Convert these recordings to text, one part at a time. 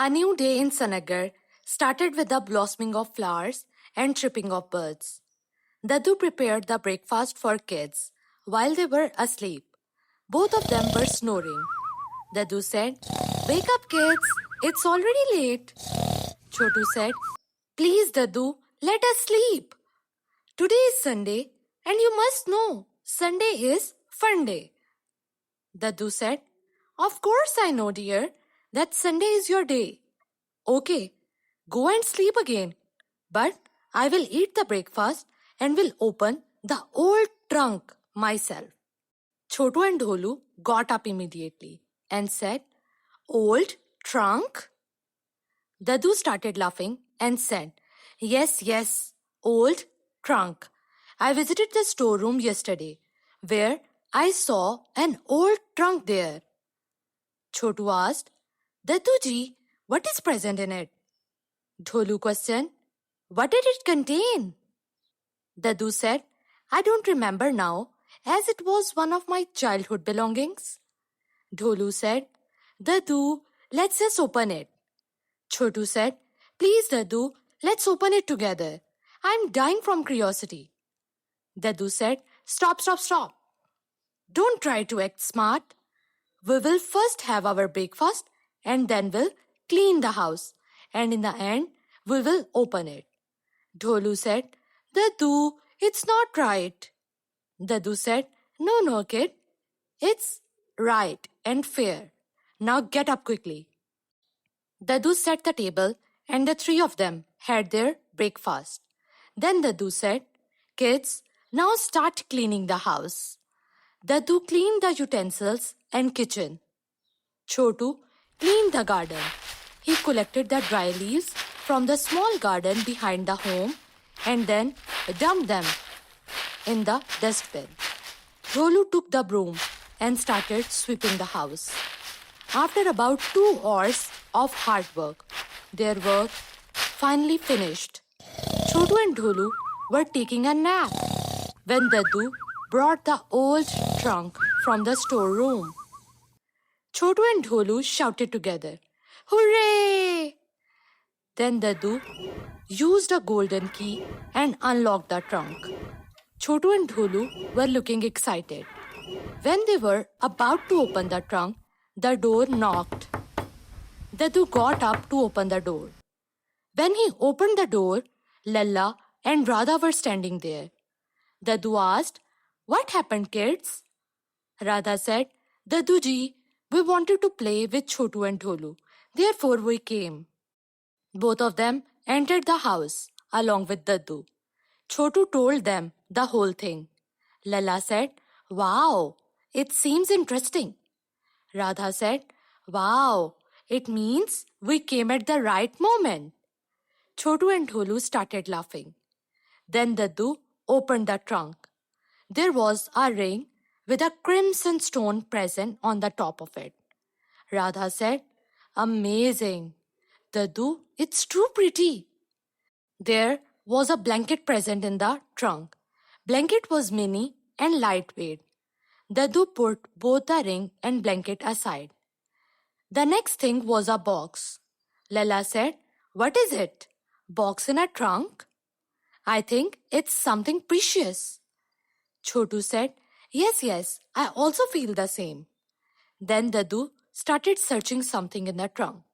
A new day in Sanak Garh started with the blossoming of flowers and chirping of birds. Dadu prepared the breakfast for kids while they were asleep. Both of them were snoring. Dadu said, "Wake up, kids. It's already late." Chotu said, "Please, Dadu, let us sleep. Today is Sunday, and you must know Sunday is fun day." Dadu said, "Of course I know, dear, that Sunday is your day. Okay, go and sleep again. But I will eat the breakfast and will open the old trunk myself." Chotu and Dholu got up immediately and said, "Old trunk?" Dadu started laughing and said, Yes, old trunk. I visited the storeroom yesterday, where I saw an old trunk there." Chotu asked, "Daduji, what is present in it?" Dholu questioned, "What did it contain?" Dadu said, "I don't remember now, as it was one of my childhood belongings." Dholu said, "Dadu, let's just open it." Chotu said, "Please, Dadu, let's open it together. I'm dying from curiosity." Dadu said, Stop. Don't try to act smart. We will first have our breakfast and then we'll clean the house. And in the end, we will open it." Dholu said, "Dadu, it's not right." Dadu said, No, kid. It's right and fair. Now get up quickly." Dadu set the table and the three of them had their breakfast. Then Dadu said, "Kids, now start cleaning the house." Dadu cleaned the utensils and kitchen. Chotu cleaned the garden. He collected the dry leaves from the small garden behind the home and then dumped them in the dustbin. Dholu took the broom and started sweeping the house. After about 2 hours of hard work, their work finally finished. Chotu and Dholu were taking a nap when Dadu brought the old trunk from the storeroom. Chotu and Dholu shouted together, "Hooray!" Then Dadu used a golden key and unlocked the trunk. Chotu and Dholu were looking excited. When they were about to open the trunk, the door knocked. Dadu got up to open the door. When he opened the door, Lala and Radha were standing there. Dadu asked, "What happened, kids?" Radha said, "Daduji, we wanted to play with Chotu and Dholu. Therefore we came." Both of them entered the house along with Dadu. Chotu told them the whole thing. Lala said, "Wow, it seems interesting." Radha said, "Wow, it means we came at the right moment." Chotu and Dholu started laughing. Then Dadu opened the trunk. There was a ring with a crimson stone present on the top of it. Radha said, "Amazing. Dadu, it's too pretty." There was a blanket present in the trunk. Blanket was mini and lightweight. Dadu put both the ring and blanket aside. The next thing was a box. Lala said, "What is it? Box in a trunk? I think it's something precious." Chotu said, Yes, I also feel the same." Then Dadu started searching something in the trunk.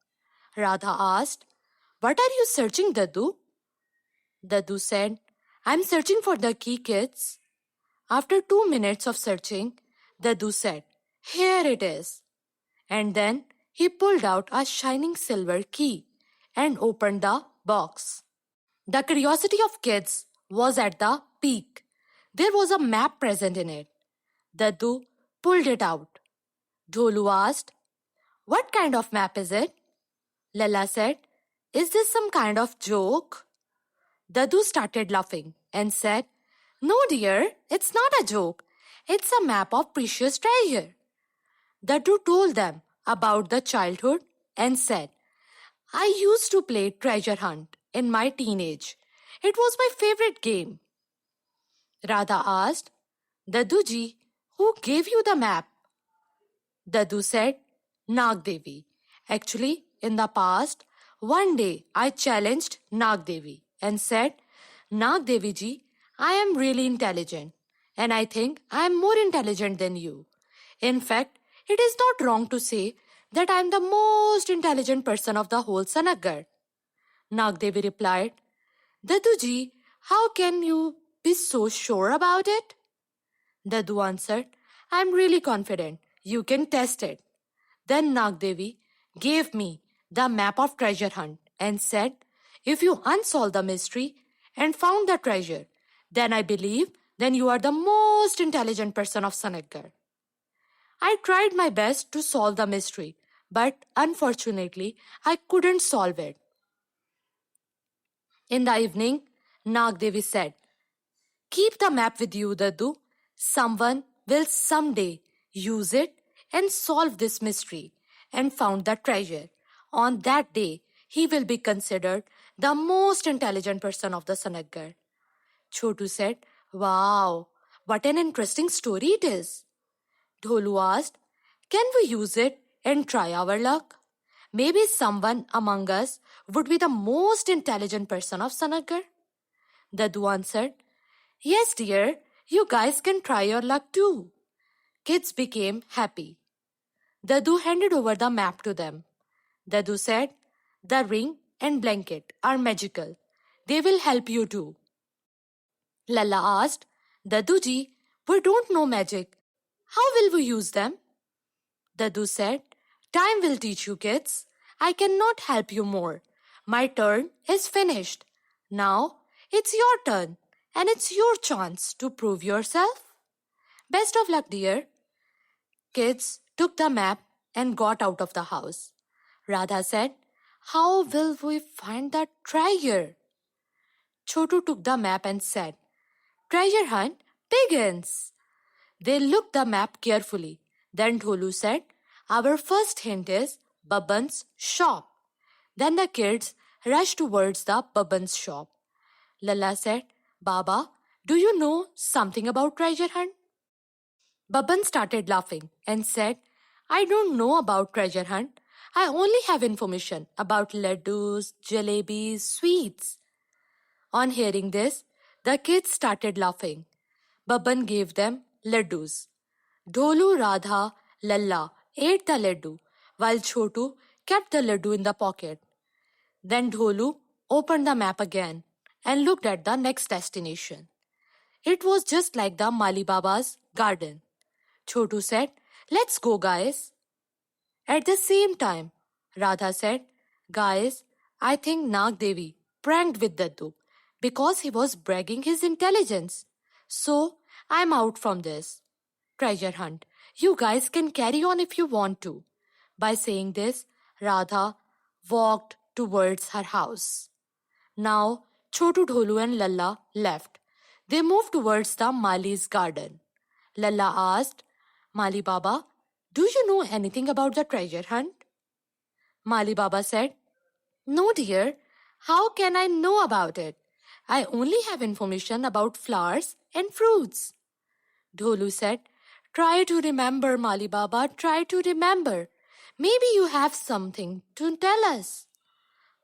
Radha asked, "What are you searching, Dadu?" Dadu said, "I'm searching for the key, kids." After 2 minutes of searching, Dadu said, "Here it is." And then he pulled out a shining silver key and opened the box. The curiosity of kids was at the peak. There was a map present in it. Dadu pulled it out. Dholu asked, "What kind of map is it?" Lala said, "Is this some kind of joke?" Dadu started laughing and said, "No, dear, it's not a joke. It's a map of precious treasure." Dadu told them about the childhood and said, "I used to play treasure hunt in my teenage. It was my favorite game." Radha asked, "Daduji, who gave you the map?" Dadu said, "Naag Devi. Actually, in the past, one day I challenged Naag Devi and said, Naag Devi ji, I am really intelligent and I think I am more intelligent than you. In fact, it is not wrong to say that I am the most intelligent person of the whole Sanak Garh. Naag Devi replied, Dadu ji, how can you be so sure about it? Dadu answered, I am really confident. You can test it. Then Naag Devi gave me the map of treasure hunt and said, if you unsolve the mystery and found the treasure, then I believe then you are the most intelligent person of Sanak Garh. I tried my best to solve the mystery, but unfortunately, I couldn't solve it. In the evening, Naag Devi said, keep the map with you, Dadu. Someone will someday use it and solve this mystery and found the treasure. On that day, he will be considered the most intelligent person of the Sanak Garh. Chotu said, wow, what an interesting story it is. Dholu asked, can we use it and try our luck? Maybe someone among us would be the most intelligent person of Sanak Garh. Dadu answered, yes, dear, you guys can try your luck too. Kids became happy. Dadu handed over the map to them. Dadu said, the ring and blanket are magical. They will help you too. Lala asked, Daduji, we don't know magic. How will we use them? Dadu said, time will teach you, kids. I cannot help you more. My turn is finished. Now it's your turn and it's your chance to prove yourself. Best of luck, dear. Kids took the map and got out of the house. Radha said, how will we find the treasure? Chotu took the map and said, treasure hunt begins. They looked the map carefully. Then Dholu said, our first hint is Babban's shop. Then the kids rushed towards the Babban's shop. Lala said, Baba, do you know something about treasure hunt? Babban started laughing and said, I don't know about treasure hunt. I only have information about laddus, jalebis, sweets. On hearing this, the kids started laughing. Babban gave them laddus. Dholu, Radha, Lalla ate the laddu, while Chotu kept the laddu in the pocket. Then Dholu opened the map again and looked at the next destination. It was just like the Mali Baba's garden. Chotu said, let's go, guys. At the same time, Radha said, guys, I think Naag Devi pranked with Daddo because he was bragging his intelligence. So, I'm out from this treasure hunt. You guys can carry on if you want to. By saying this, Radha walked towards her house. Now, Chotu, Dholu and Lalla left. They moved towards the Mali's garden. Lalla asked, Mali Baba, do you know anything about the treasure hunt? Mali Baba said, no, dear. How can I know about it? I only have information about flowers and fruits. Dholu said, try to remember, Mali Baba, try to remember. Maybe you have something to tell us.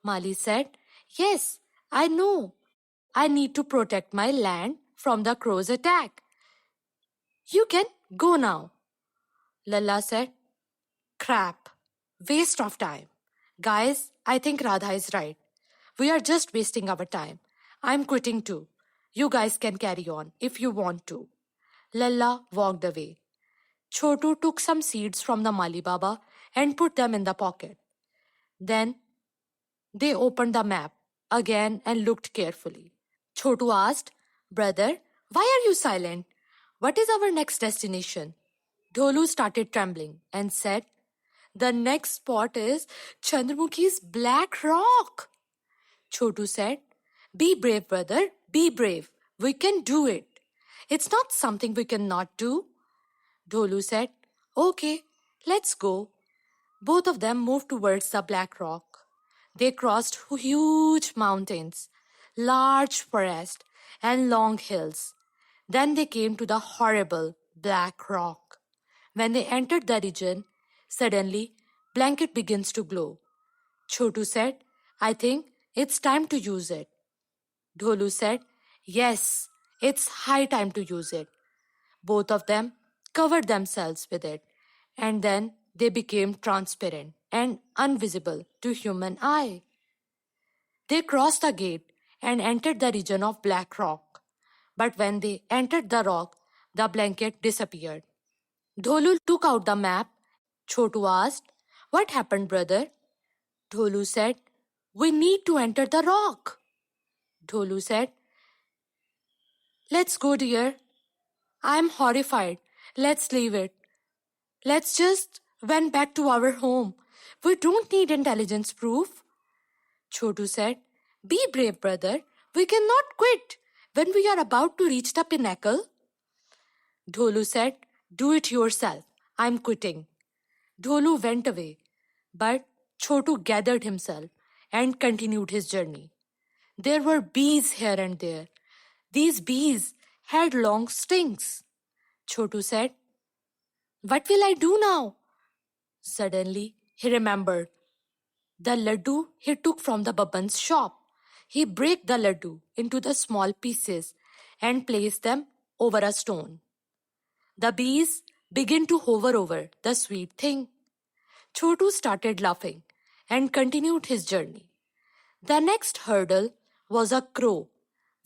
Mali said, yes, I know. I need to protect my land from the crow's attack. You can go now. Lalla said, crap, waste of time. Guys, I think Radha is right. We are just wasting our time. I'm quitting too. You guys can carry on if you want to. Lalla walked away. Chotu took some seeds from the Mali Baba and put them in the pocket. Then they opened the map again and looked carefully. Chotu asked, brother, why are you silent? What is our next destination? Dholu started trembling and said, the next spot is Chandramukhi's Black Rock. Chotu said, be brave, brother, be brave. We can do it. It's not something we cannot do. Dholu said, okay, let's go. Both of them moved towards the Black Rock. They crossed huge mountains, large forest, and long hills. Then they came to the horrible Black Rock. When they entered the region, suddenly, blanket begins to glow. Chotu said, I think it's time to use it. Dholu said, yes, it's high time to use it. Both of them covered themselves with it, and then they became transparent and invisible to human eye. They crossed the gate and entered the region of black rock. But when they entered the rock, the blanket disappeared. Dholu took out the map. Chotu asked, what happened, brother? Dholu said, we need to enter the rock. Dholu said, let's go, dear. I am horrified. Let's leave it. Let's just went back to our home. We don't need intelligence proof. Chotu said, be brave, brother. We cannot quit when we are about to reach the pinnacle. Dholu said, do it yourself. I'm quitting. Dholu went away, but Chotu gathered himself and continued his journey. There were bees here and there. These bees had long stings. Chotu said, what will I do now? Suddenly, he remembered the laddu he took from the Baban's shop. He broke the laddu into the small pieces and placed them over a stone. The bees began to hover over the sweet thing. Chotu started laughing and continued his journey. The next hurdle was a crow,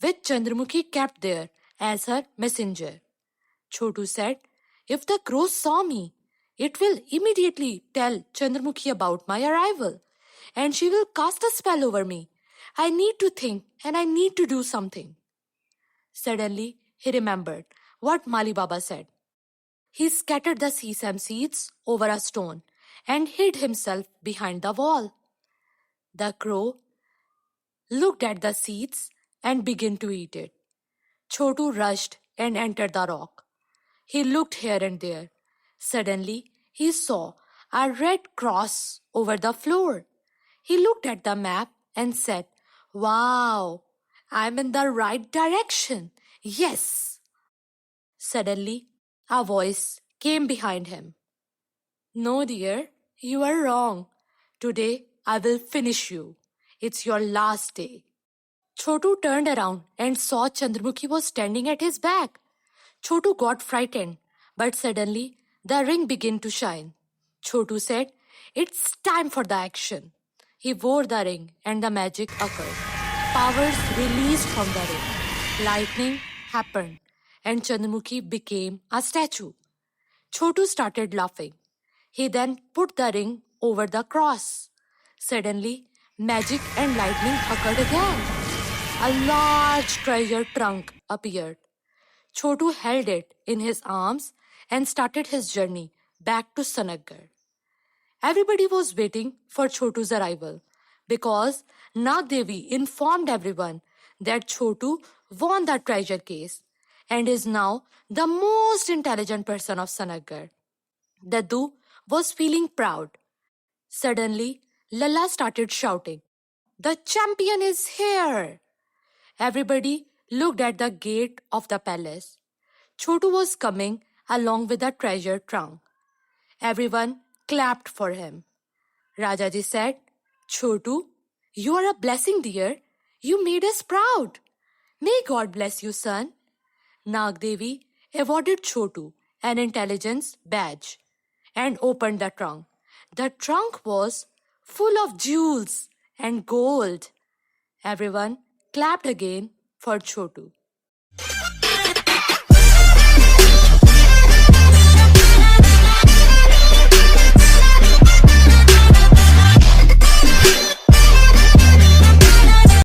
which Chandramukhi kept there as her messenger. Chotu said, if the crow saw me, it will immediately tell Chandramukhi about my arrival, and she will cast a spell over me. I need to think and I need to do something. Suddenly, he remembered what Mali Baba said. He scattered the sesame seeds over a stone and hid himself behind the wall. The crow looked at the seeds and began to eat it. Chotu rushed and entered the rock. He looked here and there. Suddenly, he saw a red cross over the floor. He looked at the map and said, wow, I'm in the right direction. Yes. Suddenly, a voice came behind him. No, dear, you are wrong. Today, I will finish you. It's your last day. Chotu turned around and saw Chandramukhi was standing at his back. Chotu got frightened, but suddenly the ring began to shine. Chotu said, it's time for the action. He wore the ring and the magic occurred. Powers released from the ring. Lightning happened and Chandramukhi became a statue. Chotu started laughing. He then put the ring over the cross. Suddenly, magic and lightning occurred again. A large treasure trunk appeared. Chotu held it in his arms and started his journey back to Sanak Garh. Everybody was waiting for Chotu's arrival because Naag Devi informed everyone that Chotu won the treasure case and is now the most intelligent person of Sanak Garh. Dadu was feeling proud. Suddenly, Lala started shouting, the champion is here! Everybody looked at the gate of the palace. Chotu was coming along with the treasure trunk. Everyone clapped for him. Rajaji said, Chotu, you are a blessing, dear. You made us proud. May God bless you, son. Naag Devi awarded Chotu an intelligence badge and opened the trunk. The trunk was full of jewels and gold. Everyone clapped again for Chotu.